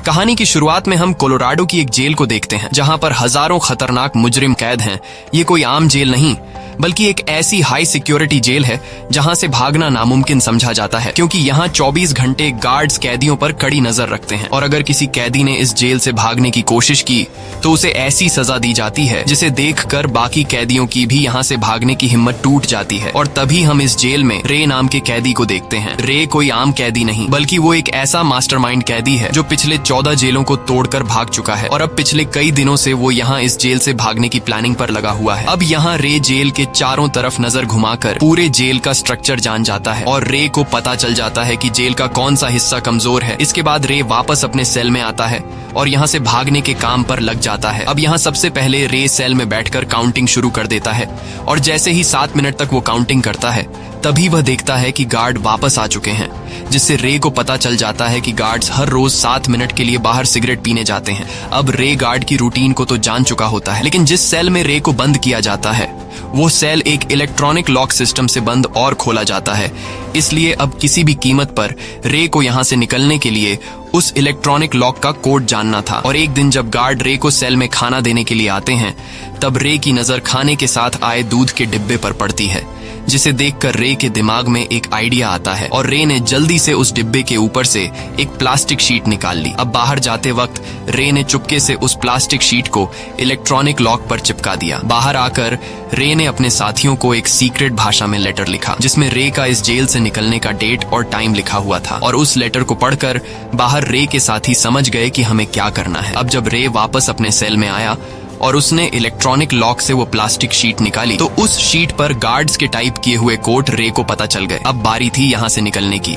कहानी की शुरुआत में हम कोलोराडो की एक जेल को देखते हैं जहां पर हजारों खतरनाक मुजरिम कैद हैं। ये कोई आम जेल नहीं बल्कि एक ऐसी हाई सिक्योरिटी जेल है जहां से भागना नामुमकिन समझा जाता है, क्योंकि यहाँ 24 घंटे गार्ड्स कैदियों पर कड़ी नजर रखते हैं और अगर किसी कैदी ने इस जेल से भागने की कोशिश की तो उसे ऐसी सजा दी जाती है जिसे देखकर बाकी कैदियों की भी यहाँ से भागने की हिम्मत टूट जाती है। और तभी हम इस जेल में रे नाम के कैदी को देखते हैं। रे कोई आम कैदी नहीं बल्कि वो एक ऐसा मास्टरमाइंड कैदी है जो पिछले 14 जेलों को तोड़कर भाग चुका है और अब पिछले कई दिनों से वो यहाँ इस जेल से भागने की प्लानिंग पर लगा हुआ है। अब यहाँ रे जेल के चारों तरफ नजर घुमाकर पूरे जेल का स्ट्रक्चर जान जाता है और रे को पता चल जाता है कि जेल का कौन सा हिस्सा कमजोर है। इसके बाद रे वापस अपने सेल में आता है और यहाँ से भागने के काम पर लग जाता है। अब यहाँ सबसे पहले रे सेल में बैठकर काउंटिंग शुरू कर देता है और जैसे ही 7 मिनट तक वो काउंटिंग करता है तभी वह देखता है कि गार्ड वापस आ चुके हैं, जिससे रे को पता चल जाता है कि गार्ड्स हर रोज 7 मिनट के लिए बाहर सिगरेट पीने जाते हैं। अब रे गार्ड की रूटीन को तो जान चुका होता है, लेकिन जिस सेल में रे को बंद किया जाता है वो सेल एक इलेक्ट्रॉनिक लॉक सिस्टम से बंद और खोला जाता है। इसलिए अब किसी भी कीमत पर रे को यहाँ से निकलने के लिए उस इलेक्ट्रॉनिक लॉक का कोड जानना था। और एक दिन जब गार्ड रे को सेल में खाना देने के लिए आते हैं तब रे की नजर खाने के साथ आए दूध के डिब्बे पर पड़ती है, जिसे देखकर रे के दिमाग में एक आइडिया आता है और रे ने जल्दी से उस डिब्बे के ऊपर से एक प्लास्टिक शीट निकाल ली। अब बाहर जाते वक्त रे ने चुपके से उस प्लास्टिक शीट को इलेक्ट्रॉनिक लॉक पर चिपका दिया। बाहर आकर रे ने अपने साथियों को एक सीक्रेट भाषा में लेटर लिखा जिसमें रे का इस जेल से निकलने का डेट और टाइम लिखा हुआ था। और उस लेटर को पढ़कर बाहर रे के साथी समझ गए कि हमें क्या करना है। अब जब रे वापस अपने सेल में आया और उसने इलेक्ट्रॉनिक लॉक से वो प्लास्टिक शीट निकाली तो उस शीट पर गार्ड्स के टाइप किए हुए कोड रे को पता चल गए। अब बारी थी यहाँ से निकलने की,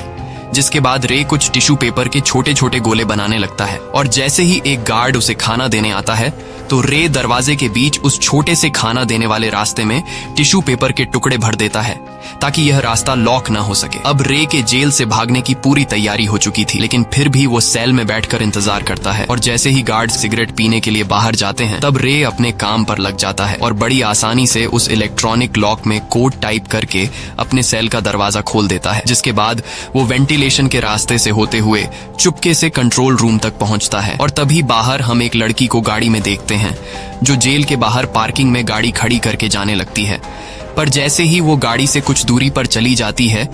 जिसके बाद रे कुछ टिश्यू पेपर के छोटे छोटे गोले बनाने लगता है और जैसे ही एक गार्ड उसे खाना देने आता है तो रे दरवाजे के बीच उस छोटे से खाना देने वाले रास्ते में टिश्यू पेपर के टुकड़े भर देता है ताकि यह रास्ता लॉक ना हो सके। अब रे के जेल से भागने की पूरी तैयारी हो चुकी थी, लेकिन फिर भी वो सेल में बैठकर इंतजार करता है और जैसे ही गार्ड सिगरेट पीने के लिए बाहर जाते हैं तब रे अपने काम पर लग जाता है और बड़ी आसानी से उस इलेक्ट्रॉनिक लॉक में कोड टाइप करके अपने सेल का दरवाजा खोल देता है। जिसके बाद वो वेंटिलेशन के रास्ते से होते हुए चुपके से कंट्रोल रूम तक पहुंचता है और तभी बाहर हम एक लड़की को गाड़ी में देखते हैं जो जेल के बाहर पार्किंग में गाड़ी खड़ी करके जाने लगती है। पर जैसे ही वो गाड़ी से कुछ दूरी पर चली जाती है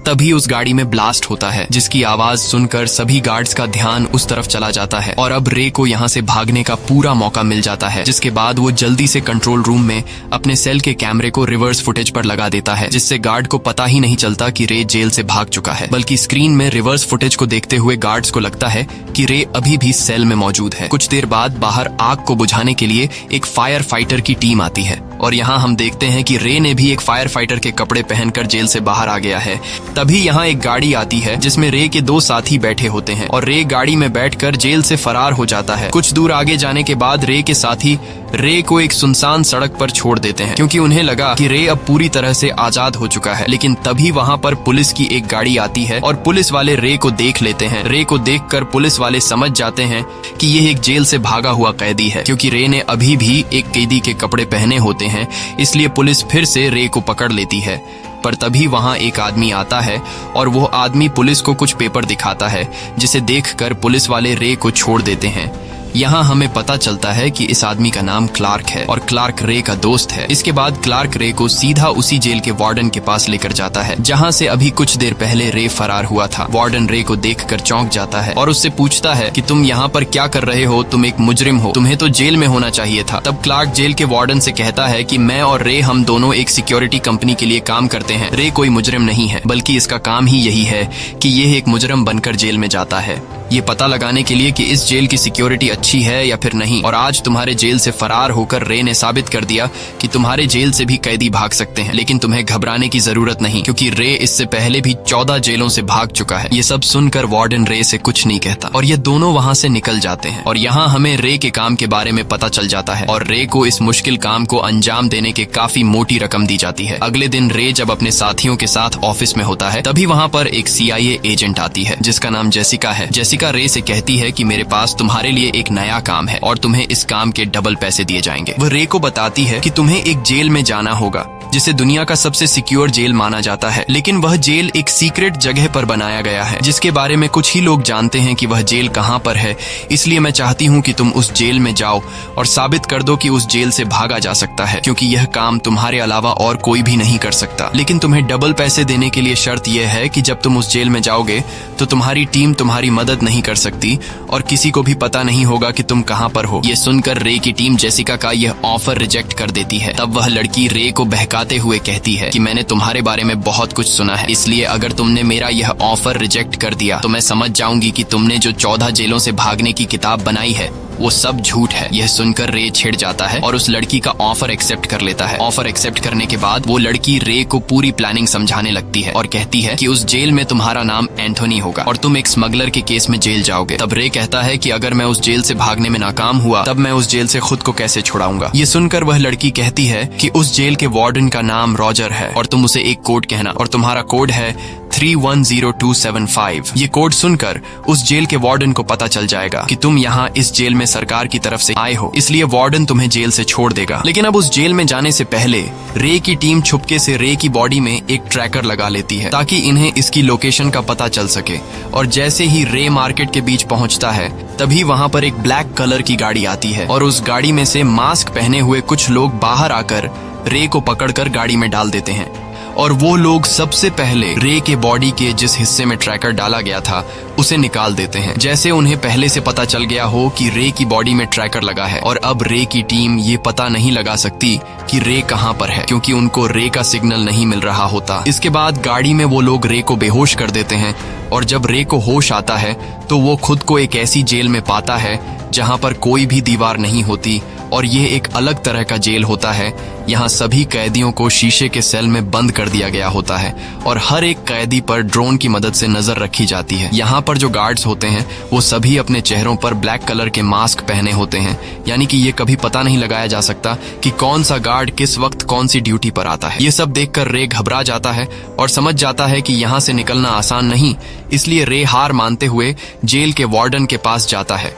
तभी उस गाड़ी में ब्लास्ट होता है, जिसकी आवाज सुनकर सभी गार्ड्स का ध्यान उस तरफ चला जाता है और अब रे को यहाँ से भागने का पूरा मौका मिल जाता है। जिसके बाद वो जल्दी से कंट्रोल रूम में अपने सेल के कैमरे को रिवर्स फुटेज पर लगा देता है, जिससे गार्ड को पता ही नहीं चलता कि रे जेल से भाग चुका है, बल्कि स्क्रीन में रिवर्स फुटेज को देखते हुए गार्ड्स को लगता है कि रे अभी भी सेल में मौजूद है। कुछ देर बाद बाहर आग को बुझाने के लिए एक फायर फाइटर की टीम आती है और यहाँ हम देखते हैं कि रे ने भी एक फायर फाइटर के कपड़े पहनकर जेल से बाहर आ गया है। तभी यहाँ एक गाड़ी आती है जिसमें रे के 2 साथी बैठे होते हैं और रे गाड़ी में बैठकर जेल से फरार हो जाता है। कुछ दूर आगे जाने के बाद रे के साथी रे को एक सुनसान सड़क पर छोड़ देते हैं क्योंकि उन्हें लगा कि रे अब पूरी तरह से आजाद हो चुका है। लेकिन तभी वहाँ पर पुलिस की एक गाड़ी आती है और पुलिस वाले रे को देख लेते हैं। रे को देखकर पुलिस वाले समझ जाते हैं कि यह एक जेल से भागा हुआ कैदी है, क्योंकि रे ने अभी भी एक कैदी के कपड़े पहने होते हैं। इसलिए पुलिस फिर से रे को पकड़ लेती है। पर तभी वहां एक आदमी आता है और वो आदमी पुलिस को कुछ पेपर दिखाता है, जिसे देखकर पुलिस वाले रे को छोड़ देते हैं। यहाँ हमें पता चलता है कि इस आदमी का नाम क्लार्क है और क्लार्क रे का दोस्त है। इसके बाद क्लार्क रे को सीधा उसी जेल के वार्डन के पास लेकर जाता है जहाँ से अभी कुछ देर पहले रे फरार हुआ था। वार्डन रे को देखकर चौंक जाता है और उससे पूछता है कि तुम यहाँ पर क्या कर रहे हो, तुम एक मुजरिम हो, तुम्हें तो जेल में होना चाहिए था। तब क्लार्क जेल के वार्डन से कहता है कि मैं और रे हम दोनों एक सिक्योरिटी कंपनी के लिए काम करते हैं। रे कोई मुजरिम नहीं है, बल्कि इसका काम ही यही है कि यह एक मुजरिम बनकर जेल में जाता है, ये पता लगाने के लिए कि इस जेल की सिक्योरिटी अच्छी है या फिर नहीं। और आज तुम्हारे जेल से फरार होकर रे ने साबित कर दिया कि तुम्हारे जेल से भी कैदी भाग सकते हैं, लेकिन तुम्हें घबराने की जरूरत नहीं, क्योंकि रे इससे पहले भी 14 जेलों से भाग चुका है। ये सब सुनकर वार्डन रे से कुछ नहीं कहता और ये दोनों वहाँ से निकल जाते हैं। और यहाँ हमें रे के काम के बारे में पता चल जाता है और रे को इस मुश्किल काम को अंजाम देने के काफी मोटी रकम दी जाती है। अगले दिन रे जब अपने साथियों के साथ ऑफिस में होता है तभी वहाँ पर एक CIA एजेंट आती है जिसका नाम जेसिका है। जेसिका जेसिका रे से कहती है कि मेरे पास तुम्हारे लिए एक नया काम है और तुम्हें इस काम के डबल पैसे दिए जाएंगे। वह रे को बताती है कि तुम्हें एक जेल में जाना होगा जिसे दुनिया का सबसे सिक्योर जेल माना जाता है, लेकिन वह जेल एक सीक्रेट जगह पर बनाया गया है जिसके बारे में कुछ ही लोग जानते हैं कि वह जेल कहां पर है। इसलिए मैं चाहती हूं कि तुम उस जेल में जाओ और साबित कर दो कि उस जेल से भागा जा सकता है, क्योंकि यह काम तुम्हारे अलावा और कोई भी नहीं कर सकता। लेकिन तुम्हें डबल पैसे देने के लिए शर्त यह है कि जब तुम उस जेल में जाओगे तो तुम्हारी टीम तुम्हारी मदद नहीं कर सकती और किसी को भी पता नहीं होगा कि तुम कहां पर हो। ये सुनकर रे की टीम जेसिका का यह ऑफर रिजेक्ट कर देती है। तब वह लड़की रे को बहकाते हुए कहती है कि मैंने तुम्हारे बारे में बहुत कुछ सुना है, इसलिए अगर तुमने मेरा यह ऑफर रिजेक्ट कर दिया तो मैं समझ जाऊंगी कि तुमने जो 14 जेलों से भागने की किताब बनाई है वो सब झूठ है। यह सुनकर रे छिड़ जाता है और उस लड़की का ऑफर एक्सेप्ट कर लेता है। ऑफर एक्सेप्ट करने के बाद वो लड़की रे को पूरी प्लानिंग समझाने लगती है और कहती है कि उस जेल में तुम्हारा नाम एंथोनी होगा और तुम एक स्मगलर के केस में जेल जाओगे। तब रे कहता है कि अगर मैं उस जेल से भागने में नाकाम हुआ तब मैं उस जेल से खुद को कैसे छुड़ाऊंगा। ये सुनकर वह लड़की कहती है कि उस जेल के वार्डन का नाम रॉजर है और तुम उसे एक कोड कहना और तुम्हारा कोड है 310275। ये कोड सुनकर उस जेल के वार्डन को पता चल जाएगा कि तुम यहाँ इस जेल में सरकार की तरफ से आए हो, इसलिए वार्डन तुम्हें जेल से छोड़ देगा। लेकिन अब उस जेल में जाने से पहले रे की टीम छुपके से रे की बॉडी में एक ट्रैकर लगा लेती है ताकि इन्हें इसकी लोकेशन का पता चल सके। और जैसे ही रे मार्केट के बीच पहुंचता है तभी वहां पर एक ब्लैक कलर की गाड़ी आती है और उस गाड़ी में से मास्क पहने हुए कुछ लोग बाहर आकर रे को पकड़कर गाड़ी में डाल देते हैं। और वो लोग सबसे पहले रे के बॉडी के जिस हिस्से में ट्रैकर डाला गया था उसे निकाल देते हैं, जैसे उन्हें पहले से पता चल गया हो कि रे की बॉडी में ट्रैकर लगा है। और अब रे की टीम ये पता नहीं लगा सकती कि रे कहां पर है, क्योंकि उनको रे का सिग्नल नहीं मिल रहा होता। इसके बाद गाड़ी में वो लोग रे को बेहोश कर देते हैं और जब रे को होश आता है तो वो खुद को एक ऐसी जेल में पाता है जहां पर कोई भी दीवार नहीं होती और ये एक अलग तरह का जेल होता है। यहाँ सभी कैदियों को शीशे के सेल में बंद कर दिया गया होता है और हर एक कैदी पर ड्रोन की मदद से नजर रखी जाती है। यहाँ पर जो गार्ड्स होते हैं वो सभी अपने चेहरों पर ब्लैक कलर के मास्क पहने होते हैं, यानी कि ये कभी पता नहीं लगाया जा सकता कि कौन सा गार्ड किस वक्त कौन सी ड्यूटी पर आता है। ये सब देखकर रे घबरा जाता है और समझ जाता है कि यहाँ से निकलना आसान नहीं, इसलिए रे हार मानते हुए जेल के वार्डन के पास जाता है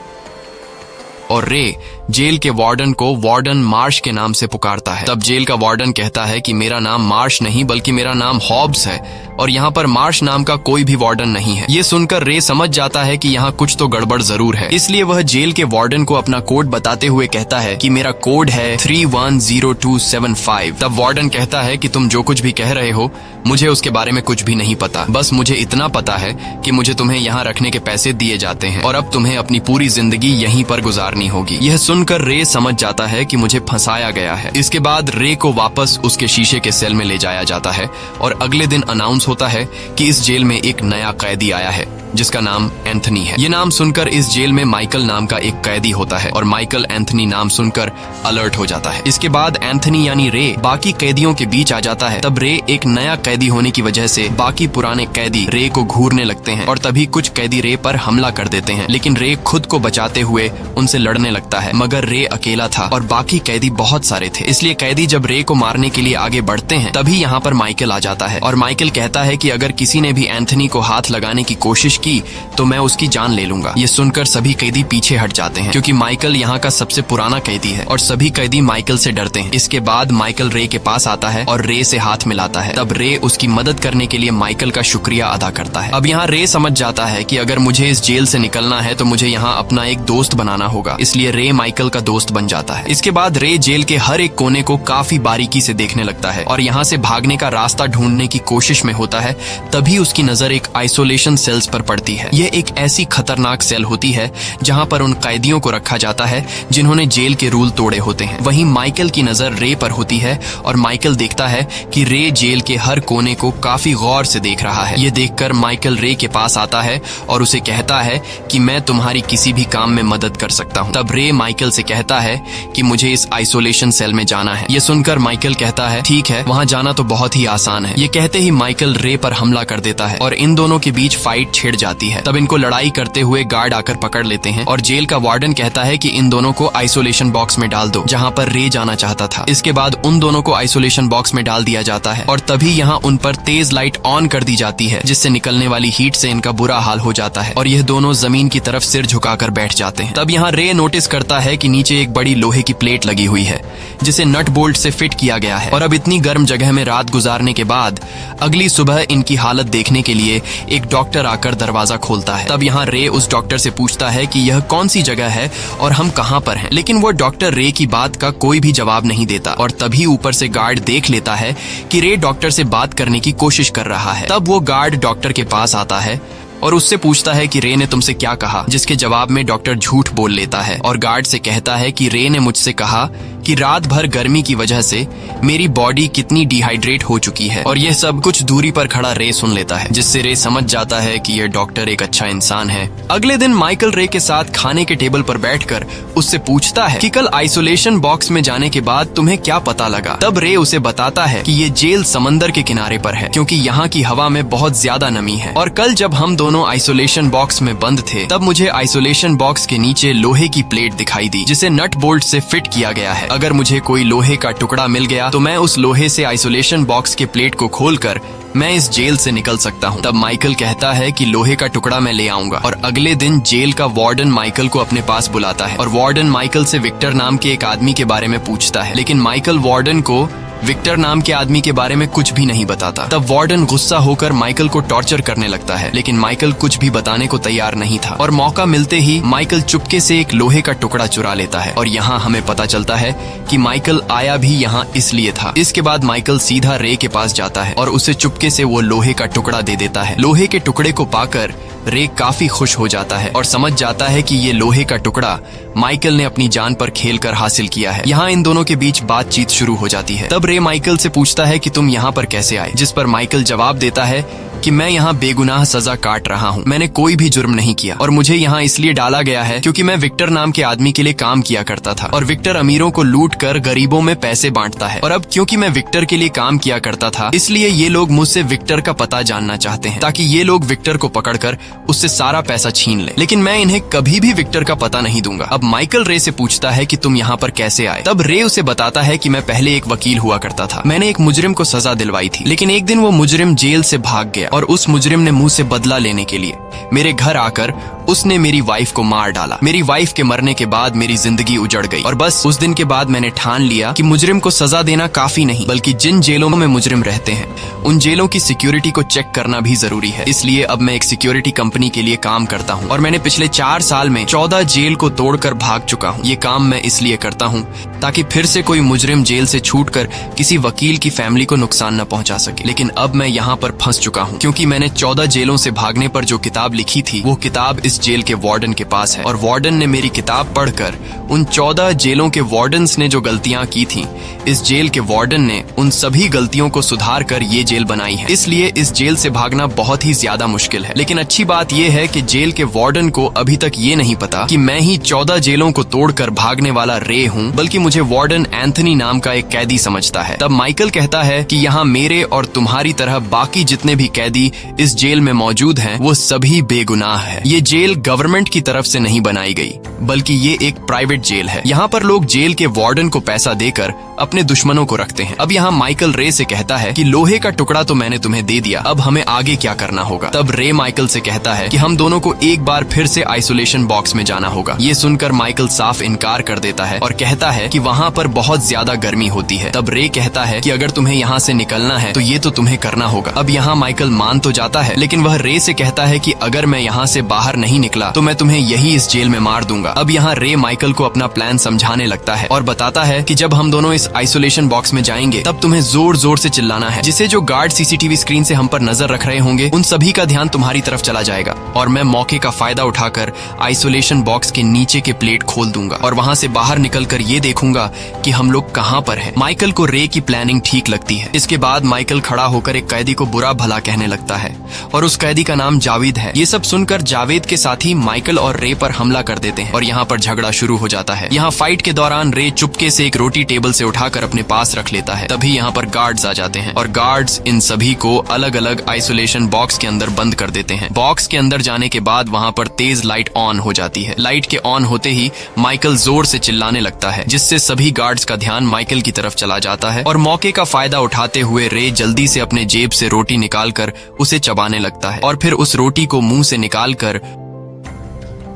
और रे जेल के वार्डन को वार्डन मार्श के नाम से पुकारता है। तब जेल का वार्डन कहता है कि मेरा नाम मार्श नहीं बल्कि मेरा नाम हॉब्स है और यहाँ पर मार्श नाम का कोई भी वार्डन नहीं है। ये सुनकर रे समझ जाता है कि यहाँ कुछ तो गड़बड़ जरूर है, इसलिए वह जेल के वार्डन को अपना कोड बताते हुए कहता है कि मेरा कोड है 310275। तब वार्डन कहता है कि तुम जो कुछ भी कह रहे हो मुझे उसके बारे में कुछ भी नहीं पता, बस मुझे इतना पता है कि मुझे तुम्हें यहाँ रखने के पैसे दिए जाते हैं और अब तुम्हें अपनी पूरी जिंदगी यहीं पर गुजारनी होगी। यह सुनकर रे समझ जाता है कि मुझे फंसाया गया है। इसके बाद रे को वापस उसके शीशे के सेल में ले जाया जाता है और अगले दिन अनाउंस होता है कि इस जेल में एक नया कैदी आया है जिसका नाम एंथनी है। ये नाम सुनकर इस जेल में माइकल नाम का एक कैदी होता है और माइकल एंथनी नाम सुनकर अलर्ट हो जाता है। इसके बाद एंथनी यानी रे बाकी कैदियों के बीच आ जाता है। तब रे एक नया कैदी होने की वजह से बाकी पुराने कैदी रे को घूरने लगते हैं और तभी कुछ कैदी रे पर हमला कर देते हैं, लेकिन रे खुद को बचाते हुए उनसे लड़ने लगता है। मगर रे अकेला था और बाकी कैदी बहुत सारे थे, इसलिए कैदी जब रे को मारने के लिए आगे बढ़ते हैं तभी यहाँ पर माइकल आ जाता है और माइकल कहता है कि अगर किसी ने भी एंथनी को हाथ लगाने की कोशिश की तो मैं उसकी जान ले लूंगा। ये सुनकर सभी कैदी पीछे हट जाते हैं क्योंकि माइकल यहाँ का सबसे पुराना कैदी है और सभी कैदी माइकल से डरते हैं। इसके बाद माइकल रे के पास आता है और रे से हाथ मिलाता है। तब रे उसकी मदद करने के लिए माइकल का शुक्रिया अदा करता है। अब यहाँ रे समझ जाता है कि अगर मुझे इस जेल से निकलना है तो मुझे यहाँ अपना एक दोस्त बनाना होगा, इसलिए रे माइकल का दोस्त बन जाता है। इसके बाद रे जेल के हर एक कोने को काफी बारीकी से देखने लगता है और यहाँ से भागने का रास्ता ढूंढने की कोशिश में होता है। तभी उसकी नजर एक आइसोलेशन सेल्स पर पड़ती है। यह एक ऐसी खतरनाक सेल होती है जहां पर उन कैदियों को रखा जाता है जिन्होंने जेल के रूल तोड़े होते हैं। वहीं माइकल की नजर रे पर होती है और माइकल देखता है कि रे जेल के हर कोने को काफी गौर से देख रहा है। ये देखकर माइकल रे के पास आता है और उसे कहता है कि मैं तुम्हारी किसी भी काम में मदद कर सकता हूँ। तब रे माइकल से कहता है कि मुझे इस आइसोलेशन सेल में जाना है। ये सुनकर माइकल कहता है ठीक है, वहाँ जाना तो बहुत ही आसान है। ये कहते ही माइकल रे पर हमला कर देता है और इन दोनों के बीच फाइट छिड़ जाती है। तब इनको लड़ाई करते हुए गार्ड आकर पकड़ लेते हैं और जेल का वार्डन कहता है कि इन दोनों को आइसोलेशन बॉक्स में डाल दो जहाँ पर रे जाना चाहता था। इसके बाद उन दोनों को आइसोलेशन बॉक्स में डाल दिया जाता है और तभी यहाँ उन पर तेज लाइट ऑन कर दी जाती है, जिससे निकलने वाली हीट से इनका बुरा हाल हो जाता है और यह दोनों जमीन की तरफ सिर झुकाकर बैठ जाते हैं। तब यहाँ रे नोटिस करता है कि नीचे एक बड़ी लोहे की प्लेट लगी हुई है जिसे नट बोल्ट से फिट किया गया है और अब इतनी गर्म जगह में रात गुजारने के बाद अगली सुबह इनकी हालत देखने के लिए एक डॉक्टर आकर दरवाजा खोलता है। तब यहाँ रे उस डॉक्टर से पूछता है कि यह कौन सी जगह है और हम कहाँ पर हैं, लेकिन वो डॉक्टर रे की बात का कोई भी जवाब नहीं देता और तभी ऊपर से गार्ड देख लेता है कि रे डॉक्टर से बात करने की कोशिश कर रहा है। तब वो गार्ड डॉक्टर के पास आता है और उससे पूछता है कि रे ने तुमसे क्या कहा, जिसके जवाब में डॉक्टर झूठ बोल लेता है और गार्ड से कहता है कि रे ने मुझसे कहा कि रात भर गर्मी की वजह से मेरी बॉडी कितनी डिहाइड्रेट हो चुकी है। और यह सब कुछ दूरी पर खड़ा रे सुन लेता है, जिससे रे समझ जाता है कि यह डॉक्टर एक अच्छा इंसान है। अगले दिन माइकल रे के साथ खाने के टेबल पर बैठकर उससे पूछता है कि कल आइसोलेशन बॉक्स में जाने के बाद तुम्हें क्या पता लगा। तब रे उसे बताता है कि ये जेल समंदर के किनारे पर है क्योंकि यहाँ की हवा में बहुत ज्यादा नमी है और कल जब हम दोनों आइसोलेशन बॉक्स में बंद थे तब मुझे आइसोलेशन बॉक्स के नीचे लोहे की प्लेट दिखाई दी जिसे नट बोल्ट से फिट किया गया है। अगर मुझे कोई लोहे का टुकड़ा मिल गया तो मैं उस लोहे से आइसोलेशन बॉक्स के प्लेट को खोलकर मैं इस जेल से निकल सकता हूँ। तब माइकल कहता है कि लोहे का टुकड़ा मैं ले आऊंगा और अगले दिन जेल का वार्डन माइकल को अपने पास बुलाता है और वार्डन माइकल से विक्टर नाम के एक आदमी के बारे में पूछता है, लेकिन माइकल वार्डन को विक्टर नाम के आदमी के बारे में कुछ भी नहीं बताता। तब वार्डन गुस्सा होकर माइकल को टॉर्चर करने लगता है, लेकिन माइकल कुछ भी बताने को तैयार नहीं था और मौका मिलते ही माइकल चुपके से एक लोहे का टुकड़ा चुरा लेता है और यहाँ हमें पता चलता है कि माइकल आया भी यहाँ इसलिए था। इसके बाद माइकल सीधा रे के पास जाता है और उसे चुपके से वो लोहे का टुकड़ा दे देता है। लोहे के टुकड़े को पाकर रे काफी खुश हो जाता है और समझ जाता है कि ये लोहे का टुकड़ा माइकल ने अपनी जान पर खेलकर हासिल किया है। यहाँ इन दोनों के बीच बातचीत शुरू हो जाती है। तब रे माइकल से पूछता है कि तुम यहाँ पर कैसे आए, जिस पर माइकल जवाब देता है कि मैं यहाँ बेगुनाह सजा काट रहा हूँ, मैंने कोई भी जुर्म नहीं किया और मुझे यहाँ इसलिए डाला गया है क्योंकि मैं विक्टर नाम के आदमी के लिए काम किया करता था और विक्टर अमीरों को लूट कर गरीबों में पैसे बांटता है और अब क्योंकि मैं विक्टर के लिए काम किया करता था इसलिए ये लोग मुझसे विक्टर का पता जानना चाहते हैं ताकि ये लोग विक्टर को पकड़कर उससे सारा पैसा छीन ले, लेकिन मैं इन्हें कभी भी विक्टर का पता नहीं दूंगा। अब माइकल रे से पूछता है कि तुम यहाँ पर कैसे आए। तब रे उसे बताता है कि मैं पहले एक वकील हुआ करता था, मैंने एक मुजरिम को सजा दिलवाई थी, लेकिन एक दिन वो मुजरिम जेल से भाग गया और उस मुजरिम ने मुझसे बदला लेने के लिए मेरे घर आकर उसने मेरी वाइफ को मार डाला। मेरी वाइफ के मरने के बाद मेरी जिंदगी उजड़ गई और बस उस दिन के बाद मैंने ठान लिया कि मुजरिम को सजा देना काफी नहीं बल्कि जिन जेलों में मुजरिम रहते हैं उन जेलों की सिक्योरिटी को चेक करना भी जरूरी है। इसलिए अब मैं एक सिक्योरिटी कंपनी के लिए काम करता हूँ और मैंने पिछले 4 साल में 14 जेल को तोड़कर भाग चुका हूँ। ये काम मैं इसलिए करता हूँ ताकि फिर से कोई मुजरिम जेल से छूटकर किसी वकील की फैमिली को नुकसान न पहुंचा सके, लेकिन अब मैं यहाँ पर फंस चुका हूँ क्योंकि मैंने 14 जेलों से भागने पर जो किताब लिखी थी वो किताब इस जेल के वार्डन के पास है और वार्डन ने मेरी किताब पढ़कर उन 14 जेलों के वार्डन्स ने जो गलतियां की थी इस जेल के वार्डन ने उन सभी गलतियों को सुधार कर ये जेल बनाई है। इसलिए इस जेल से भागना बहुत ही ज्यादा मुश्किल है, लेकिन अच्छी बात यह है कि जेल के वार्डन को अभी तक ये नहीं पता कि मैं ही 14 जेलों को तोड़कर भागने वाला रे हूँ, बल्कि मुझे वार्डन एंथनी नाम का एक कैदी समझता है। तब माइकल कहता है कि यहाँ मेरे और तुम्हारी तरह बाकी जितने भी कैदी इस जेल में मौजूद हैं वो सभी बेगुनाह है। ये जेल गवर्नमेंट की तरफ से नहीं बनाई गई बल्कि ये एक प्राइवेट जेल है। यहाँ पर लोग जेल के वार्डन को पैसा देकर अपने दुश्मनों को रखते हैं। अब यहाँ माइकल रे से कहता है कि लोहे का टुकड़ा तो मैंने तुम्हें दे दिया, अब हमें आगे क्या करना होगा। तब रे माइकल से कहता है कि हम दोनों को एक बार फिर से आइसोलेशन बॉक्स में जाना होगा। ये सुनकर माइकल साफ इनकार कर देता है और कहता है कि वहाँ पर बहुत ज्यादा गर्मी होती है। तब रे कहता है कि अगर तुम्हें यहाँ से निकलना है तो ये तो तुम्हें करना होगा। अब यहाँ माइकल मान तो जाता है, लेकिन वह रे से कहता है कि अगर मैं यहाँ से बाहर नहीं निकला तो मैं तुम्हें यही इस जेल में मार दूंगा। अब यहाँ रे माइकल को अपना प्लान समझाने लगता है और बताता है कि जब हम दोनों इस आइसोलेशन बॉक्स में जाएंगे तब तुम्हें जोर जोर से चिल्लाना है, जिससे जो गार्ड सीसीटीवी स्क्रीन से हम पर नजर रख रहे होंगे उन सभी का ध्यान तुम्हारी तरफ चला जाएगा और मैं मौके का फायदा उठाकर आइसोलेशन बॉक्स के नीचे के प्लेट खोल दूंगा और वहाँ से बाहर निकलकर ये देखूंगा कि हम लोग कहाँ पर हैं। माइकल को रे की प्लानिंग ठीक लगती है। इसके बाद माइकल खड़ा होकर एक कैदी को बुरा भला कहने लगता है और उस कैदी का नाम जावेद है। ये सब सुनकर जावेद के साथी माइकल और रे पर हमला कर देते हैं और यहाँ पर झगड़ा शुरू हो जाता है। यहाँ फाइट के दौरान रे चुपके से एक रोटी टेबल से उठाकर अपने पास रख लेता है। तभी यहाँ पर गार्ड्स आ जाते हैं और गार्ड्स इन सभी को अलग अलग आइसोलेशन बॉक्स के अंदर बंद कर देते हैं। बॉक्स के अंदर जाने के बाद वहाँ पर तेज लाइट ऑन हो जाती है। लाइट के ऑन होते ही माइकल जोर से चिल्लाने लगता है, जिससे सभी गार्ड्स का ध्यान माइकल की तरफ चला जाता है और मौके का फायदा उठाते हुए रे जल्दी से अपने जेब से रोटी निकालकर उसे चबाने लगता है और फिर उस रोटी को मुंह से निकालकर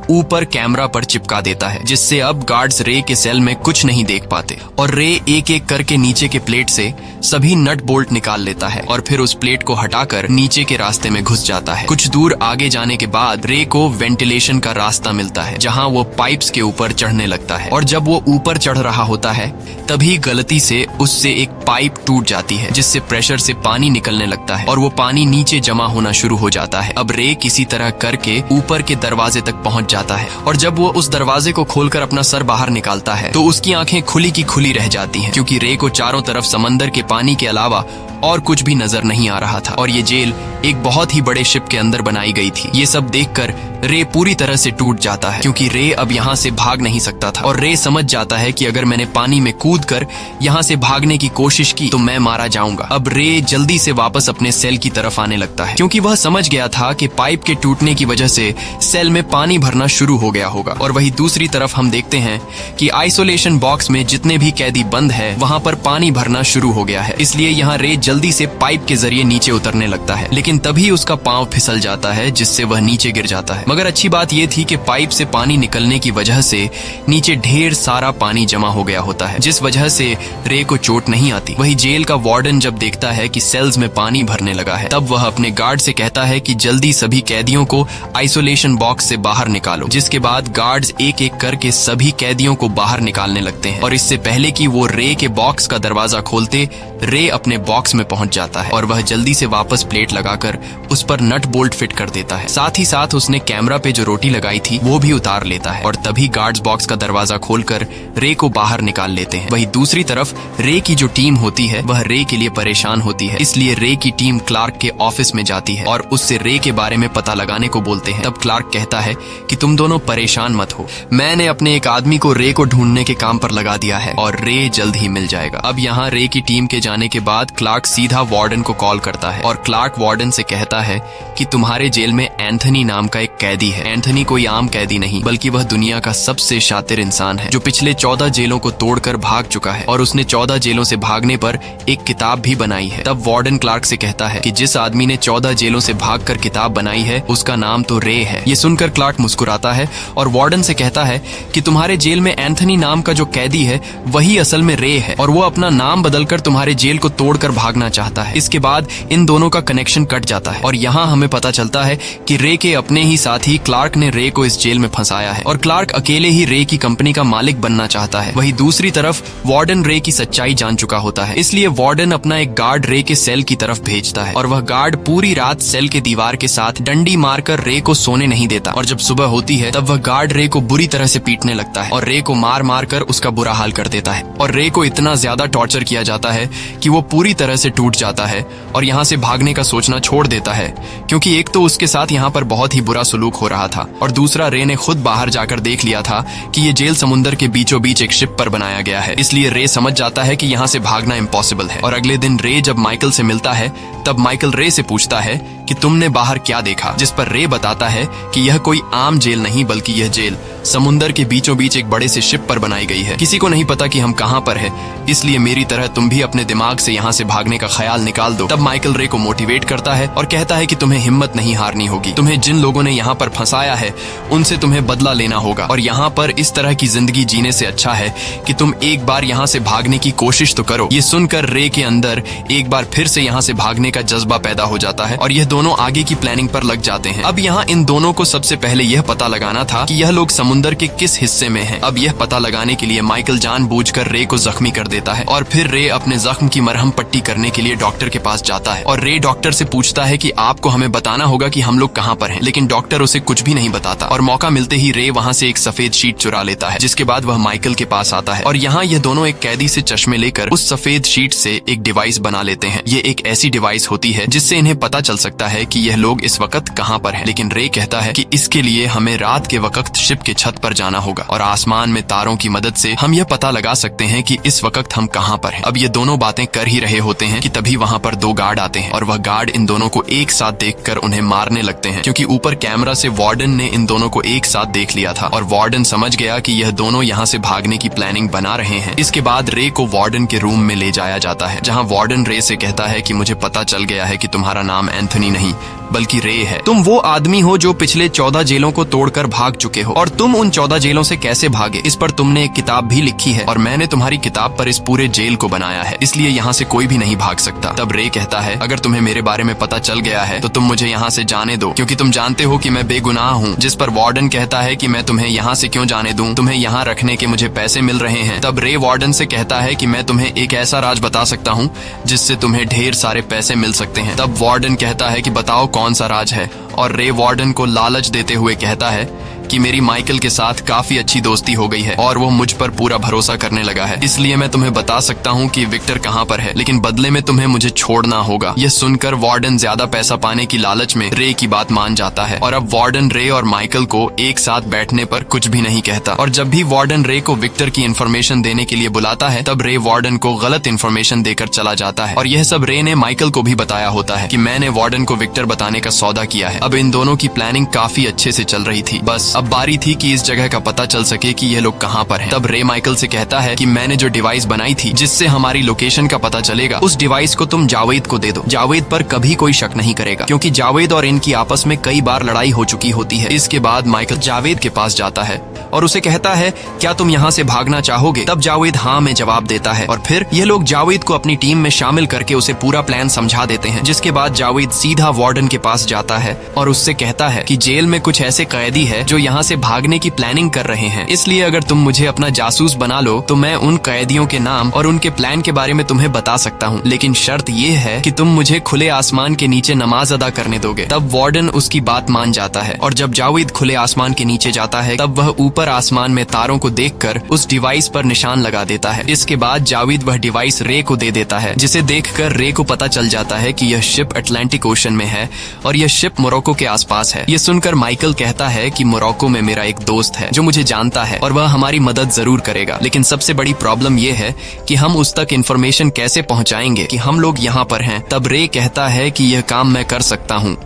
ऊपर कैमरा पर चिपका देता है, जिससे अब गार्ड्स रे के सेल में कुछ नहीं देख पाते और रे एक एक करके नीचे के प्लेट से सभी नट बोल्ट निकाल लेता है और फिर उस प्लेट को हटाकर नीचे के रास्ते में घुस जाता है। कुछ दूर आगे जाने के बाद रे को वेंटिलेशन का रास्ता मिलता है, जहां वो पाइप्स के ऊपर चढ़ने लगता है और जब वो ऊपर चढ़ रहा होता है तभी गलती से उससे एक पाइप टूट जाती है, जिससे प्रेशर से पानी निकलने लगता है और वो पानी नीचे जमा होना शुरू हो जाता है। अब रे किसी तरह करके ऊपर के दरवाजे तक पहुंच जाता है और जब वो उस दरवाजे को खोलकर अपना सर बाहर निकालता है तो उसकी आंखें खुली की खुली रह जाती हैं, क्योंकि रे को चारों तरफ समंदर के पानी के अलावा और कुछ भी नजर नहीं आ रहा था और ये जेल एक बहुत ही बड़े शिप के अंदर बनाई गई थी। ये सब देखकर रे पूरी तरह से टूट जाता है, क्योंकि रे अब यहाँ से भाग नहीं सकता था और रे समझ जाता है कि अगर मैंने पानी में कूदकर यहाँ से भागने की कोशिश की तो मैं मारा जाऊंगा। अब रे जल्दी से वापस अपने सेल की तरफ आने लगता है, क्योंकि वह समझ गया था कि पाइप के टूटने की वजह से सेल में पानी भरना शुरू हो गया होगा। और वही दूसरी तरफ हम देखते हैं कि आइसोलेशन बॉक्स में जितने भी कैदी बंद है वहां पर पानी भरना शुरू हो गया है, इसलिए यहाँ रे जल्दी से पाइप के जरिए नीचे उतरने लगता है, लेकिन तभी उसका पांव फिसल जाता है, जिससे वह नीचे गिर जाता है। मगर अच्छी बात यह थी कि पाइप से पानी निकलने की वजह से नीचे ढेर सारा पानी जमा हो गया होता है, जिस वजह से रे को चोट नहीं आती। वही जेल का वार्डन जब देखता है कि सेल्स में पानी भरने लगा है, तब वह अपने गार्ड से कहता है कि जल्दी सभी कैदियों को आइसोलेशन बॉक्स से बाहर निकालो, जिसके बाद गार्ड्स एक एक करके सभी कैदियों को बाहर निकालने लगते हैं। और इससे पहले कि वो रे के बॉक्स का दरवाजा खोलते, रे अपने बॉक्स में पहुंच जाता है और वह जल्दी से वापस प्लेट लगाकर उस पर नट बोल्ट फिट कर देता है। साथ ही साथ उसने कैमरा पे जो रोटी लगाई थी वो भी उतार लेता है और तभी गार्ड्स बॉक्स का दरवाजा खोलकर रे को बाहर निकाल लेते हैं। वही दूसरी तरफ रे की जो टीम होती है वह रे के लिए परेशान होती है, इसलिए रे की टीम क्लार्क के ऑफिस में जाती है और उससे रे के बारे में पता लगाने को बोलते हैं। तब क्लार्क कहता है कि तुम दोनों परेशान मत हो, मैंने अपने एक आदमी को रे को ढूंढने के काम पर लगा दिया है और रे जल्द ही मिल जाएगा। अब यहाँ रे की टीम के जाने के बाद क्लार्क सीधा वार्डन को कॉल करता है और क्लार्क वार्डन से कहता है कि तुम्हारे जेल में एंथनी नाम का एक कैदी है। एंथनी कोई आम कैदी नहीं, बल्कि वह दुनिया का सबसे शातिर इंसान है, जो पिछले 14 जेलों को तोड़कर भाग चुका है और उसने 14 जेलों से भागने पर एक किताब भी बनाई है। तब वार्डन क्लार्क से कहता है कि जिस आदमी ने 14 जेलों से भागकर किताब बनाई है उसका नाम तो रे है। ये सुनकर क्लार्क मुस्कुराता है और वार्डन से कहता है कि तुम्हारे जेल में एंथनी नाम का जो कैदी है वही असल में रे है और वो अपना नाम बदलकर तुम्हारे जेल को तोड़कर भागना चाहता है। इसके बाद इन दोनों का कनेक्शन कट जाता है और यहाँ हमें पता चलता है कि रे के अपने ही साथी क्लार्क ने रे को इस जेल में फंसाया है और क्लार्क अकेले ही रे की कंपनी का मालिक बनना चाहता है। वही दूसरी तरफ वार्डन रे की सच्चाई जान चुका होता है, इसलिए वार्डन अपना एक गार्ड रे के सेल की तरफ भेजता है और वह गार्ड पूरी रात सेल के दीवार के साथ डंडी मारकर रे को सोने नहीं देता और जब सुबह होती है तब वह गार्ड रे को बुरी तरह से पीटने लगता है और रे को मार मार कर उसका बुरा हाल कर देता है और रे को इतना ज्यादा टॉर्चर किया जाता है कि वो पूरी तरह से टूट जाता है और यहाँ से भागने का सोचना छोड़ देता है, क्योंकि एक तो उसके साथ यहाँ पर बहुत ही बुरा सलूक हो रहा था और दूसरा रे ने खुद बाहर जाकर देख लिया था कि ये जेल समुद्र के बीचों बीच एक शिप पर बनाया गया है, इसलिए रे समझ जाता है कि यहाँ से भागना इम्पॉसिबल है। और अगले दिन रे जब माइकल से मिलता है तब माइकल रे से पूछता है कि तुमने बाहर क्या देखा, जिस पर रे बताता है कि यह कोई आम जेल नहीं बल्कि यह जेल समुद्र के बीचों बीच एक बड़े से शिप पर बनाई गई है। किसी को नहीं पता कि हम कहाँ पर है, इसलिए मेरी तरह तुम भी अपने दिमाग से यहाँ से भागने का ख्याल निकाल दो। तब माइकल रे को मोटिवेट करता है और कहता है कि तुम्हें हिम्मत नहीं हारनी होगी, तुम्हें जिन लोगों ने यहाँ पर फंसाया है उनसे तुम्हें बदला लेना होगा और यहाँ पर इस तरह की जिंदगी जीने से अच्छा है कि तुम एक बार यहाँ से भागने की कोशिश तो करो। ये सुनकर रे के अंदर एक बार फिर से यहाँ से भागने का जज्बा पैदा हो जाता है और यह दोनों आगे की प्लानिंग पर लग जाते हैं। अब यहाँ इन दोनों को सबसे पहले यह पता लगाना था कि यह लोग समुद्र के किस हिस्से में हैं। अब यह पता लगाने के लिए माइकल जानबूझकर रे को जख्मी कर देता है और फिर रे अपने जख्म की मरहम पट्टी करने करने के लिए डॉक्टर के पास जाता है और रे डॉक्टर से पूछता है कि आपको हमें बताना होगा कि हम लोग कहाँ पर हैं, लेकिन डॉक्टर उसे कुछ भी नहीं बताता और मौका मिलते ही रे वहाँ से एक सफेद शीट चुरा लेता है, जिसके बाद वह माइकल के पास आता है और यहाँ ये दोनों एक कैदी से चश्मे लेकर उस सफेद शीट से एक डिवाइस बना लेते हैं। ये एक ऐसी डिवाइस होती है जिससे इन्हें पता चल सकता है कि यह लोग इस वक्त कहाँ पर हैं, लेकिन रे कहता है कि इसके लिए हमें रात के वक्त शिप के छत पर जाना होगा और आसमान में तारों की मदद से हम यह पता लगा सकते हैं कि इस वक्त हम कहाँ पर हैं। अब ये दोनों बातें कर ही रहे होते हैं कि तभी वहाँ पर दो गार्ड आते हैं और वह गार्ड इन दोनों को एक साथ देखकर उन्हें मारने लगते हैं, क्योंकि ऊपर कैमरा से वार्डन ने इन दोनों को एक साथ देख लिया था और वार्डन समझ गया कि यह दोनों यहाँ से भागने की प्लानिंग बना रहे हैं। इसके बाद रे को वार्डन के रूम में ले जाया जाता है, जहाँ वार्डन रे से कहता है कि मुझे पता चल गया है कि तुम्हारा नाम एंथनी नहीं बल्कि रे है। तुम वो आदमी हो जो पिछले 14 जेलों को तोड़कर भाग चुके हो और तुम उन 14 जेलों से कैसे भागे इस पर तुमने एक किताब भी लिखी है और मैंने तुम्हारी किताब पर इस पूरे जेल को बनाया है, इसलिए यहाँ से कोई भी नहीं भाग सकता। तब रे कहता है अगर तुम्हें मेरे बारे में पता चल गया है तो तुम मुझे यहाँ से जाने दो, क्योंकि तुम जानते हो कि मैं बेगुनाह हूँ। जिस पर वार्डन कहता है कि मैं तुम्हें यहाँ से क्यों जाने दूं, तुम्हें यहाँ रखने के मुझे पैसे मिल रहे हैं। तब रे वार्डन से कहता है कि मैं तुम्हें एक ऐसा राज बता सकता हूँ जिससे तुम्हें ढेर सारे पैसे मिल सकते हैं। तब वार्डन कहता है कि बताओ कौन सा राज है, और रे वार्डन को लालच देते हुए कहता है कि मेरी माइकल के साथ काफी अच्छी दोस्ती हो गई है और वो मुझ पर पूरा भरोसा करने लगा है, इसलिए मैं तुम्हें बता सकता हूँ कि विक्टर कहाँ पर है, लेकिन बदले में तुम्हें मुझे छोड़ना होगा। यह सुनकर वार्डन ज्यादा पैसा पाने की लालच में रे की बात मान जाता है और अब वार्डन रे और माइकल को एक साथ बैठने पर कुछ भी नहीं कहता। और जब भी वार्डन रे को विक्टर की इन्फॉर्मेशन देने के लिए बुलाता है तब रे वार्डन को गलत इन्फॉर्मेशन देकर चला जाता है और यह सब रे ने माइकल को भी बताया होता है कि मैंने वार्डन को विक्टर बताने का सौदा किया है। अब इन दोनों की प्लानिंग काफी अच्छे से चल रही थी, बस अब बारी थी कि इस जगह का पता चल सके कि ये लोग कहाँ पर हैं। तब रे माइकल से कहता है कि मैंने जो डिवाइस बनाई थी जिससे हमारी लोकेशन का पता चलेगा, उस डिवाइस को तुम जावेद को दे दो। जावेद पर कभी कोई शक नहीं करेगा, क्योंकि जावेद और इनकी आपस में कई बार लड़ाई हो चुकी होती है। इसके बाद माइकल जावेद के पास जाता है और उसे कहता है क्या तुम यहाँ से भागना चाहोगे? तब जावेद हाँ में जवाब देता है और फिर यह लोग जावेद को अपनी टीम में शामिल करके उसे पूरा प्लान समझा देते हैं। जिसके बाद जावेद सीधा वार्डन के पास जाता है और उससे कहता है कि जेल में कुछ ऐसे कैदी है जो यहाँ से भागने की प्लानिंग कर रहे हैं, इसलिए अगर तुम मुझे अपना जासूस बना लो तो मैं उन कैदियों के नाम और उनके प्लान के बारे में तुम्हें बता सकता हूँ, लेकिन शर्त ये है कि तुम मुझे खुले आसमान के नीचे नमाज अदा करने दोगे। तब वार्डन उसकी बात मान जाता है और जब जावेद खुले आसमान के नीचे जाता है तब वह ऊपर आसमान में तारों को देखकर उस डिवाइस पर निशान लगा देता है। इसके बाद जावेद वह डिवाइस रे को दे देता है, जिसे देखकर रे को पता चल जाता है कि यह शिप अटलांटिक ओशन में है और यह शिप मोरक्को के आसपास है। ये सुनकर माइकल कहता है कि मोरक्को में मेरा एक दोस्त है जो मुझे जानता है और वह हमारी मदद जरूर करेगा, लेकिन सबसे बड़ी प्रॉब्लम यह है कि हम उस तक इन्फॉर्मेशन कैसे पहुंचाएंगे कि हम लोग यहाँ पर हैं। तब रे कहता है कि यह काम मैं कर सकता हूँ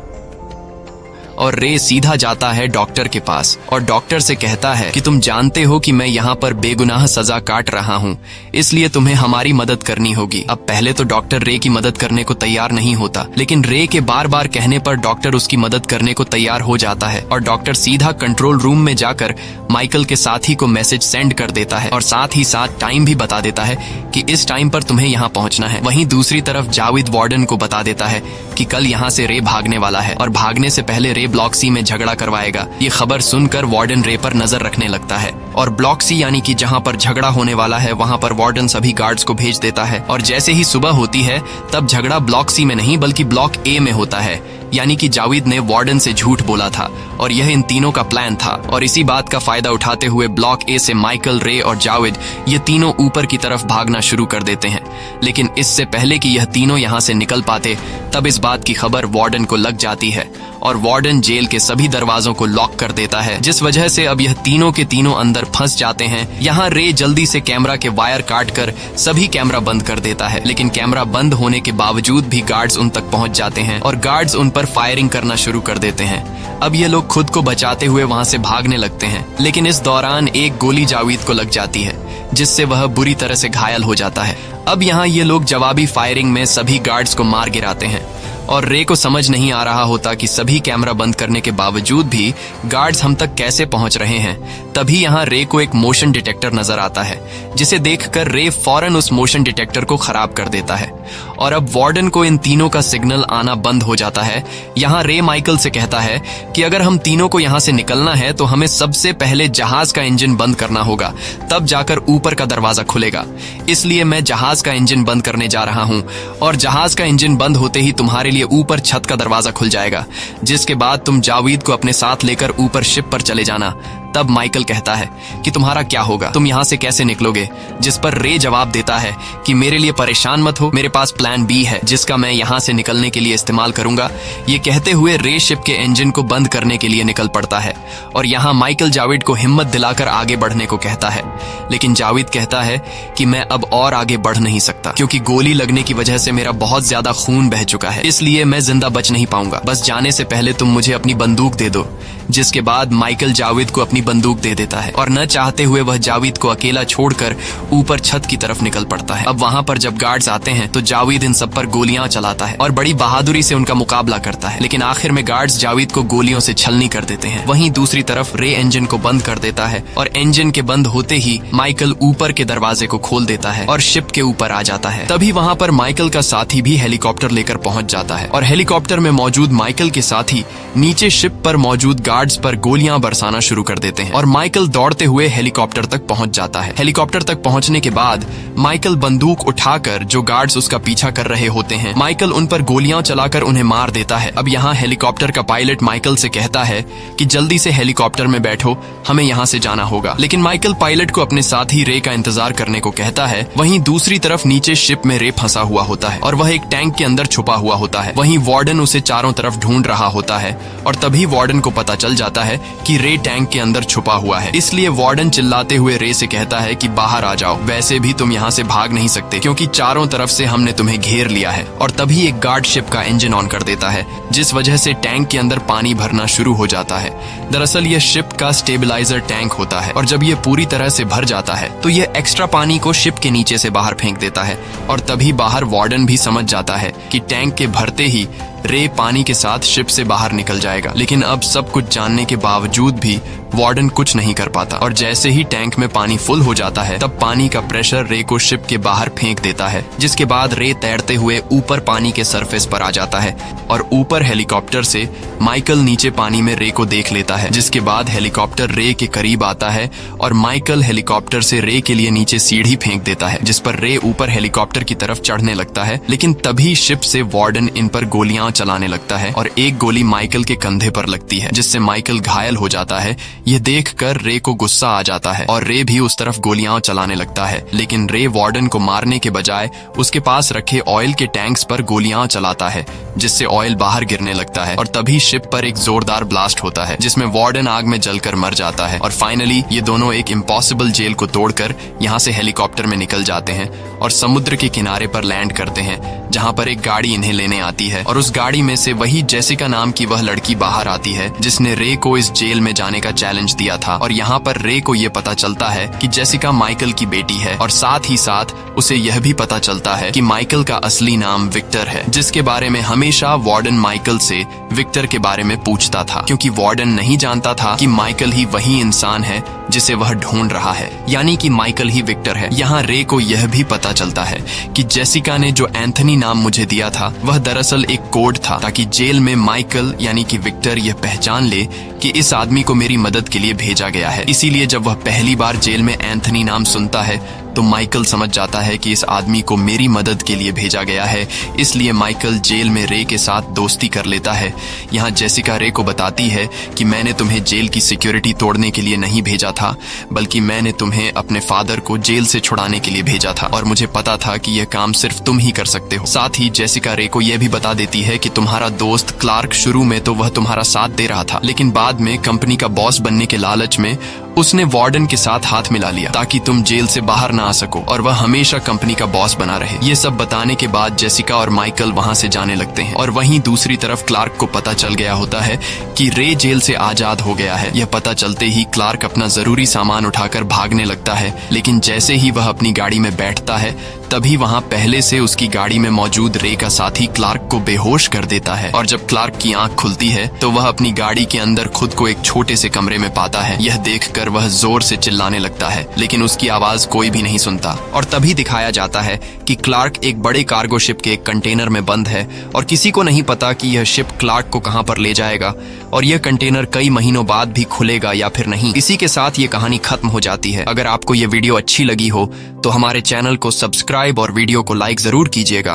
और रे सीधा जाता है डॉक्टर के पास और डॉक्टर से कहता है कि तुम जानते हो कि मैं यहाँ पर बेगुनाह सजा काट रहा हूँ, इसलिए तुम्हें हमारी मदद करनी होगी। अब पहले तो डॉक्टर रे की मदद करने को तैयार नहीं होता, लेकिन रे के बार बार कहने पर डॉक्टर उसकी मदद करने को तैयार हो जाता है और डॉक्टर सीधा कंट्रोल रूम में जाकर माइकल के साथी को मैसेज सेंड कर देता है और साथ ही साथ टाइम भी बता देता है कि इस टाइम पर तुम्हें यहाँ पहुँचना है। वहीं दूसरी तरफ जावेद वार्डन को बता देता है कि कल यहाँ से रे भागने वाला है और भागने से पहले रे ब्लॉक सी में झगड़ा करवाएगा। ये खबर सुनकर वार्डन रे पर नजर रखने लगता है और ब्लॉक सी यानी कि जहाँ पर झगड़ा होने वाला है वहाँ पर वार्डन सभी गार्ड्स को भेज देता है और जैसे ही सुबह होती है तब झगड़ा ब्लॉक सी में नहीं बल्कि ब्लॉक ए में होता है, यानी कि जावेद ने वार्डन से झूठ बोला था और यह इन तीनों का प्लान था। और इसी बात का फायदा उठाते हुए ब्लॉक ए से माइकल, रे और जावेद ये तीनों ऊपर की तरफ भागना शुरू कर देते हैं, लेकिन इससे पहले कि यह तीनों यहाँ से निकल पाते तब इस बात की खबर वार्डन को लग जाती है और वार्डन जेल के सभी दरवाजों को लॉक कर देता है, जिस वजह से अब यह तीनों के तीनों अंदर फंस जाते हैं। यहाँ रे जल्दी से कैमरा के वायर काटकर सभी कैमरा बंद कर देता है, लेकिन कैमरा बंद होने के बावजूद भी गार्ड्स उन तक पहुंच जाते हैं और गार्ड्स उन पर फायरिंग करना शुरू कर देते हैं। अब ये लोग खुद को बचाते हुए वहाँ से भागने लगते हैं, लेकिन इस दौरान एक गोली जावेद को लग जाती है जिससे वह बुरी तरह से घायल हो जाता है। अब यहाँ ये लोग जवाबी फायरिंग में सभी गार्ड्स को मार गिराते हैं। और रे को समझ नहीं आ रहा होता कि सभी कैमरा बंद करने के बावजूद भी गार्ड्स हम तक कैसे पहुंच रहे हैं। तभी यहाँ रे को एक मोशन डिटेक्टर नजर आता है, जिसे देखकर रे फौरन उस मोशन डिटेक्टर को खराब कर देता है और अब वार्डन को इन तीनों का सिग्नल आना बंद हो जाता है। यहाँ रे माइकल से कहता है कि अगर हम तीनों को यहाँ से निकलना है तो हमें सबसे पहले जहाज का इंजन बंद करना होगा, तब जाकर ऊपर का दरवाजा खुलेगा। इसलिए मैं जहाज का इंजन बंद करने जा रहा हूँ और जहाज का इंजन बंद होते ही तुम्हारे लिए ऊपर छत का दरवाजा खुल जाएगा, जिसके बाद तुम जावेद को अपने साथ लेकर ऊपर शिप पर चले जाना। तब माइकल कहता है कि तुम्हारा क्या होगा, तुम यहाँ से कैसे निकलोगे? जिस पर रे जवाब देता है कि मेरे लिए परेशान मत हो, मेरे पास प्लान बी है जिसका मैं यहाँ से निकलने के लिए इस्तेमाल करूंगा। ये कहते हुए रे शिप के इंजन को बंद करने के लिए निकल पड़ता है और यहाँ माइकल जावेद को हिम्मत दिलाकर आगे बढ़ने को कहता है, लेकिन जावेद कहता है कि मैं अब और आगे बढ़ नहीं सकता क्योंकि गोली लगने की वजह से मेरा बहुत ज्यादा खून बह चुका है, इसलिए मैं जिंदा बच नहीं पाऊंगा। बस जाने से पहले तुम मुझे अपनी बंदूक दे दो। जिसके बाद माइकल जावेद को अपनी बंदूक दे देता है और न चाहते हुए वह जावेद को अकेला छोड़कर ऊपर छत की तरफ निकल पड़ता है। अब वहाँ पर जब गार्ड्स आते हैं तो जावेद इन सब पर गोलियां चलाता है और बड़ी बहादुरी से उनका मुकाबला करता है, लेकिन आखिर में गार्ड्स जावेद को गोलियों से छलनी कर देते हैं। वहीं दूसरी तरफ रे इंजन को बंद कर देता है और इंजन के बंद होते ही माइकल ऊपर के दरवाजे को खोल देता है और शिप के ऊपर आ जाता है। तभी वहाँ पर माइकल का साथी भी हेलीकॉप्टर लेकर पहुंच जाता है और हेलीकॉप्टर में मौजूद माइकल के साथी नीचे शिप पर मौजूद गार्ड्स पर गोलियां बरसाना शुरू कर देते हैं और माइकल दौड़ते हुए हेलीकॉप्टर तक पहुंच जाता है। हेलीकॉप्टर तक पहुंचने के बाद माइकल बंदूक उठाकर जो गार्ड्स उसका पीछा कर रहे होते हैं, माइकल उन पर गोलियां चलाकर उन्हें मार देता है। अब यहाँ हेलीकॉप्टर का पायलट माइकल से कहता है कि जल्दी से हेलीकॉप्टर में बैठो, हमें यहाँ से जाना होगा, लेकिन माइकल पायलट को अपने साथी रे का इंतजार करने को कहता है। वहीं दूसरी तरफ नीचे शिप में रे फंसा हुआ होता है और वह एक टैंक के अंदर छुपा हुआ होता है। वहीं वार्डन उसे चारों तरफ ढूंढ रहा होता है और तभी वार्डन को पता चल जाता है कि रे टैंक के अंदर छुपा हुआ है। इसलिए वार्डन चिल्लाते हुए रे से कहता है कि बाहर आ जाओ, वैसे भी तुम यहाँ से भाग नहीं सकते क्योंकि चारों तरफ से हमने तुम्हें घेर लिया है। और तभी एक गार्ड शिप का इंजन ऑन कर देता है, जिस वजह से टैंक के अंदर पानी भरना शुरू हो जाता है। दरअसल यह शिप का स्टेबलाइजर टैंक होता है और जब यह पूरी तरह से भर जाता है तो यह एक्स्ट्रा पानी को शिप के नीचे से बाहर फेंक देता है और तभी बाहर वार्डन भी समझ जाता है कि टैंक के भरते ही रे पानी के साथ शिप से बाहर निकल जाएगा। लेकिन अब सब कुछ जानने के बावजूद भी वार्डन कुछ नहीं कर पाता और जैसे ही टैंक में पानी फुल हो जाता है तब पानी का प्रेशर रे को शिप के बाहर फेंक देता है, जिसके बाद रे तैरते हुए ऊपर पानी के सरफेस पर आ जाता है और ऊपर हेलीकॉप्टर से माइकल नीचे पानी में रे को देख लेता है। जिसके बाद हेलीकॉप्टर रे के करीब आता है और माइकल हेलीकॉप्टर से रे के लिए नीचे सीढ़ी फेंक देता है, जिस पर रे ऊपर हेलीकॉप्टर की तरफ चढ़ने लगता है। लेकिन तभी शिप से वार्डन इन पर गोलियां चलाने लगता है और एक गोली माइकल के कंधे पर लगती है, जिससे माइकल घायल हो जाता है। यह देखकर रे को गुस्सा आ जाता है और रे भी उस तरफ गोलियां चलाने लगता है, लेकिन रे वार्डन को मारने के बजाय उसके पास रखे ऑयल के टैंक्स पर गोलियां चलाता है, जिससे ऑयल बाहर गिरने लगता है और तभी शिप पर एक जोरदार ब्लास्ट होता है, जिसमें वार्डन आग में जलकर मर जाता है। और फाइनली ये दोनों एक इम्पॉसिबल जेल को तोड़कर यहाँ से हेलीकॉप्टर में निकल जाते हैं और समुद्र के किनारे पर लैंड करते हैं, जहाँ पर एक गाड़ी इन्हें लेने आती है और उस गाड़ी में से वही जेसिका नाम की वह लड़की बाहर आती है जिसने रे को इस जेल में जाने का चैलेंज दिया था। और यहाँ पर रे को ये पता चलता है कि जेसिका माइकल की बेटी है और साथ ही साथ उसे यह भी पता चलता है कि माइकल का असली नाम विक्टर है, जिसके बारे में हमेशा वार्डन माइकल से विक्टर के बारे में पूछता था, क्योंकि वार्डन नहीं जानता था कि माइकल ही वही इंसान है जिसे वह ढूंढ रहा है, यानी कि माइकल ही विक्टर है। यहाँ रे को यह भी पता चलता है कि जेसिका ने जो एंथनी नाम मुझे दिया था वह दरअसल एक कोड था, ताकि जेल में माइकल यानी कि विक्टर यह पहचान ले कि इस आदमी को मेरी मदद के लिए भेजा गया है। इसीलिए जब वह पहली बार जेल में एंथनी नाम सुनता है तो माइकल समझ जाता है कि इस आदमी को मेरी मदद के लिए भेजा गया है। इसलिए माइकल जेल में रे के साथ दोस्ती कर लेता है। यहाँ जेसिका रे को बताती है कि मैंने तुम्हें जेल की सिक्योरिटी तोड़ने के लिए नहीं भेजा था, बल्कि मैंने तुम्हें अपने फादर को जेल से छुड़ाने के लिए भेजा था और मुझे पता था कि यह काम सिर्फ तुम ही कर सकते हो। साथ ही जेसिका रे को यह भी बता देती है कि तुम्हारा दोस्त क्लार्क शुरू में तो वह तुम्हारा साथ दे रहा था, लेकिन बाद में कंपनी का बॉस बनने के लालच में उसने वार्डन के साथ हाथ मिला लिया ताकि तुम जेल से बाहर ना आ सको और वह हमेशा कंपनी का बॉस बना रहे। ये सब बताने के बाद जेसिका और माइकल वहाँ से जाने लगते हैं और वहीं दूसरी तरफ क्लार्क को पता चल गया होता है कि रे जेल से आजाद हो गया है। यह पता चलते ही क्लार्क अपना जरूरी सामान उठाकर भागने लगता है, लेकिन जैसे ही वह अपनी गाड़ी में बैठता है तभी वहां पहले से उसकी गाड़ी में मौजूद रे का साथी क्लार्क को बेहोश कर देता है और जब क्लार्क की आंख खुलती है तो वह अपनी गाड़ी के अंदर खुद को एक छोटे से कमरे में पाता है। यह देखकर वह जोर से चिल्लाने लगता है, लेकिन उसकी आवाज कोई भी नहीं सुनता। और तभी दिखाया जाता है कि क्लार्क एक बड़े कार्गो शिप के एक कंटेनर में बंद है और किसी को नहीं पता कि यह शिप क्लार्क को कहां पर ले जाएगा और यह कंटेनर कई महीनों बाद भी खुलेगा या फिर नहीं। इसी के साथ ये कहानी खत्म हो जाती है। अगर आपको ये वीडियो अच्छी लगी हो तो हमारे चैनल को सब्सक्राइब और वीडियो को लाइक जरूर कीजिएगा।